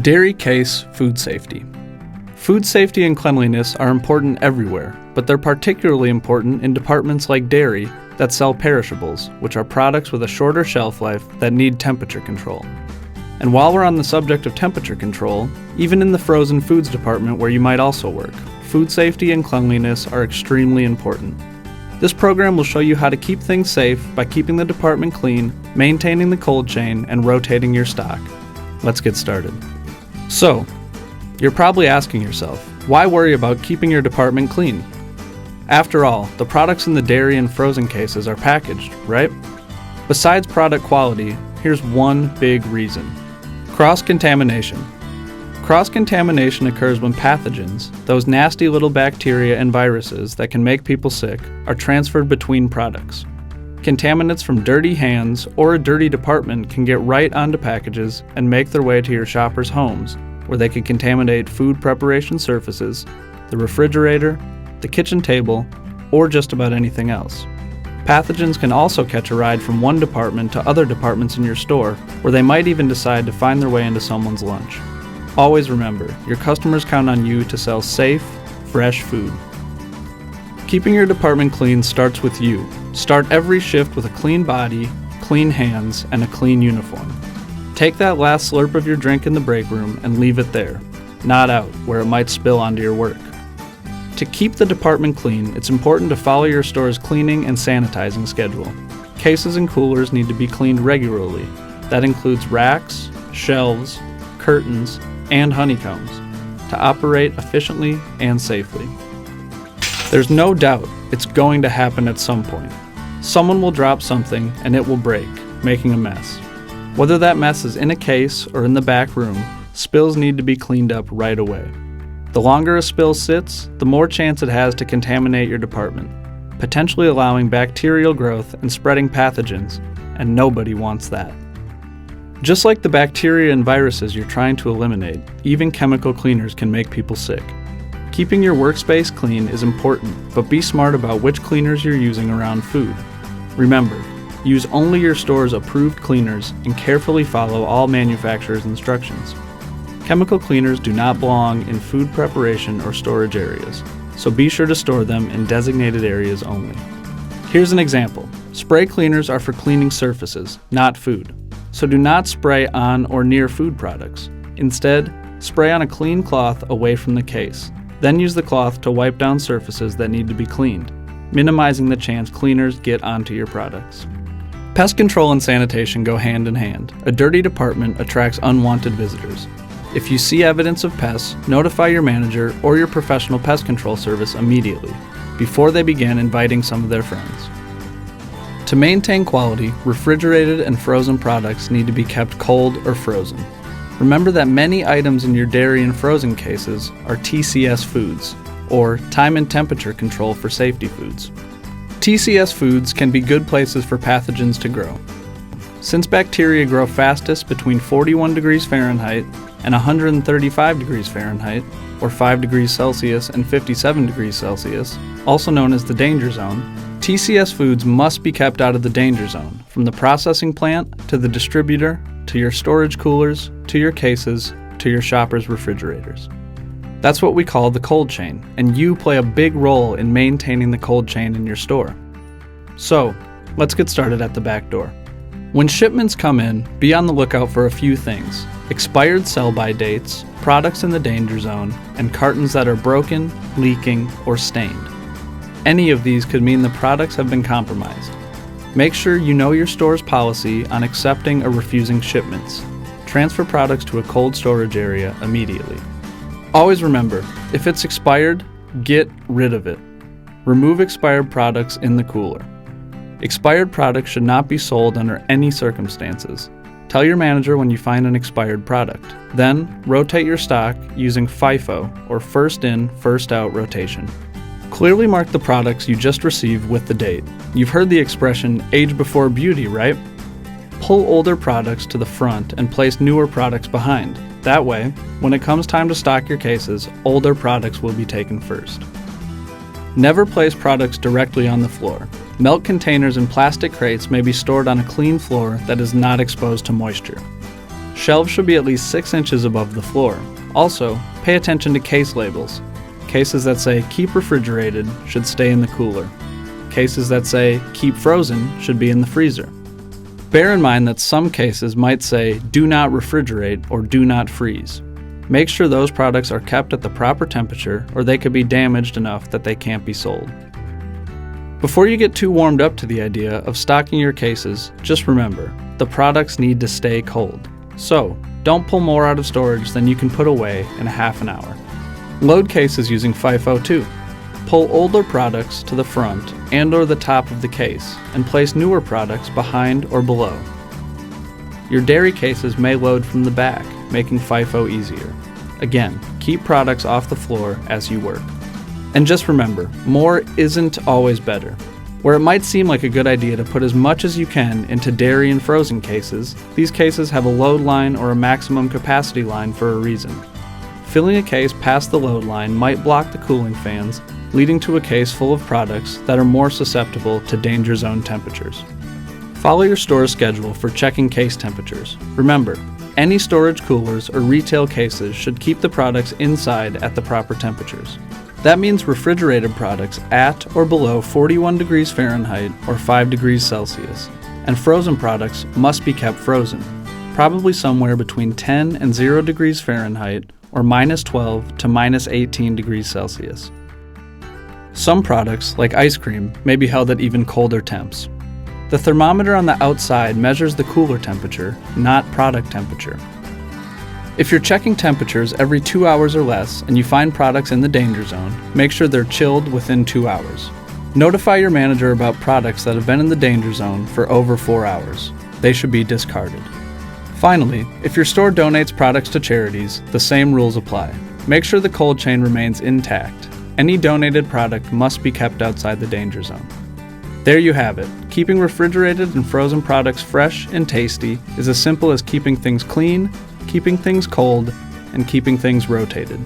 Dairy case food safety. Food safety and cleanliness are important everywhere, but they're particularly important in departments like dairy that sell perishables, which are products with a shorter shelf life that need temperature control. And while we're on the subject of temperature control, even in the frozen foods department where you might also work, food safety and cleanliness are extremely important. This program will show you how to keep things safe by keeping the department clean, maintaining the cold chain, and rotating your stock. Let's get started. So, you're probably asking yourself, why worry about keeping your department clean? After all, the products in the dairy and frozen cases are packaged, right? Besides product quality, here's one big reason. Cross-contamination. Cross-contamination occurs when pathogens, those nasty little bacteria and viruses that can make people sick, are transferred between products. Contaminants from dirty hands or a dirty department can get right onto packages and make their way to your shoppers' homes, where they could contaminate food preparation surfaces, the refrigerator, the kitchen table, or just about anything else. Pathogens can also catch a ride from one department to other departments in your store, where they might even decide to find their way into someone's lunch. Always remember, your customers count on you to sell safe, fresh food. Keeping your department clean starts with you. Start every shift with a clean body, clean hands, and a clean uniform. Take that last slurp of your drink in the break room and leave it there, not out where it might spill onto your work. To keep the department clean, it's important to follow your store's cleaning and sanitizing schedule. Cases and coolers need to be cleaned regularly. That includes racks, shelves, curtains, and honeycombs to operate efficiently and safely. There's no doubt it's going to happen at some point. Someone will drop something and it will break, making a mess. Whether that mess is in a case or in the back room, spills need to be cleaned up right away. The longer a spill sits, the more chance it has to contaminate your department, potentially allowing bacterial growth and spreading pathogens, and nobody wants that. Just like the bacteria and viruses you're trying to eliminate, even chemical cleaners can make people sick. Keeping your workspace clean is important, but be smart about which cleaners you're using around food. Remember, use only your store's approved cleaners and carefully follow all manufacturer's instructions. Chemical cleaners do not belong in food preparation or storage areas, so be sure to store them in designated areas only. Here's an example. Spray cleaners are for cleaning surfaces, not food, so do not spray on or near food products. Instead, spray on a clean cloth away from the case. Then use the cloth to wipe down surfaces that need to be cleaned, minimizing the chance cleaners get onto your products. Pest control and sanitation go hand in hand. A dirty department attracts unwanted visitors. If you see evidence of pests, notify your manager or your professional pest control service immediately, before they begin inviting some of their friends. To maintain quality, refrigerated and frozen products need to be kept cold or frozen. Remember that many items in your dairy and frozen cases are TCS foods, or time and temperature control for safety foods. TCS foods can be good places for pathogens to grow. Since bacteria grow fastest between 41 degrees Fahrenheit and 135 degrees Fahrenheit, or 5 degrees Celsius and 57 degrees Celsius, also known as the danger zone, TCS foods must be kept out of the danger zone, from the processing plant to the distributor, to your storage coolers, to your cases, to your shoppers' refrigerators. That's what we call the cold chain, and you play a big role in maintaining the cold chain in your store. So, let's get started at the back door. When shipments come in, be on the lookout for a few things: expired sell-by dates, products in the danger zone, and cartons that are broken, leaking, or stained. Any of these could mean the products have been compromised. Make sure you know your store's policy on accepting or refusing shipments. Transfer products to a cold storage area immediately. Always remember, if it's expired, get rid of it. Remove expired products in the cooler. Expired products should not be sold under any circumstances. Tell your manager when you find an expired product. Then, rotate your stock using FIFO, or first in, first out rotation. Clearly mark the products you just received with the date. You've heard the expression, age before beauty, right? Pull older products to the front and place newer products behind. That way, when it comes time to stock your cases, older products will be taken first. Never place products directly on the floor. Milk containers and plastic crates may be stored on a clean floor that is not exposed to moisture. Shelves should be at least 6 inches above the floor. Also, pay attention to case labels. Cases that say "keep refrigerated" should stay in the cooler. Cases that say "keep frozen" should be in the freezer. Bear in mind that some cases might say "do not refrigerate" or "do not freeze." Make sure those products are kept at the proper temperature, or they could be damaged enough that they can't be sold. Before you get too warmed up to the idea of stocking your cases, just remember, the products need to stay cold. So, don't pull more out of storage than you can put away in half an hour. Load cases using FIFO too. Pull older products to the front and/or the top of the case, and place newer products behind or below. Your dairy cases may load from the back, making FIFO easier. Again, keep products off the floor as you work. And just remember, more isn't always better. Where it might seem like a good idea to put as much as you can into dairy and frozen cases, these cases have a load line or a maximum capacity line for a reason. Filling a case past the load line might block the cooling fans, leading to a case full of products that are more susceptible to danger zone temperatures. Follow your store's schedule for checking case temperatures. Remember, any storage coolers or retail cases should keep the products inside at the proper temperatures. That means refrigerated products at or below 41 degrees Fahrenheit or 5 degrees Celsius, and frozen products must be kept frozen, probably somewhere between 10 and 0 degrees Fahrenheit or -12 to -18 degrees Celsius. Some products, like ice cream, may be held at even colder temps. The thermometer on the outside measures the cooler temperature, not product temperature. If you're checking temperatures every 2 hours or less and you find products in the danger zone, make sure they're chilled within 2 hours. Notify your manager about products that have been in the danger zone for over 4 hours. They should be discarded. Finally, if your store donates products to charities, the same rules apply. Make sure the cold chain remains intact. Any donated product must be kept outside the danger zone. There you have it. Keeping refrigerated and frozen products fresh and tasty is as simple as keeping things clean, keeping things cold, and keeping things rotated.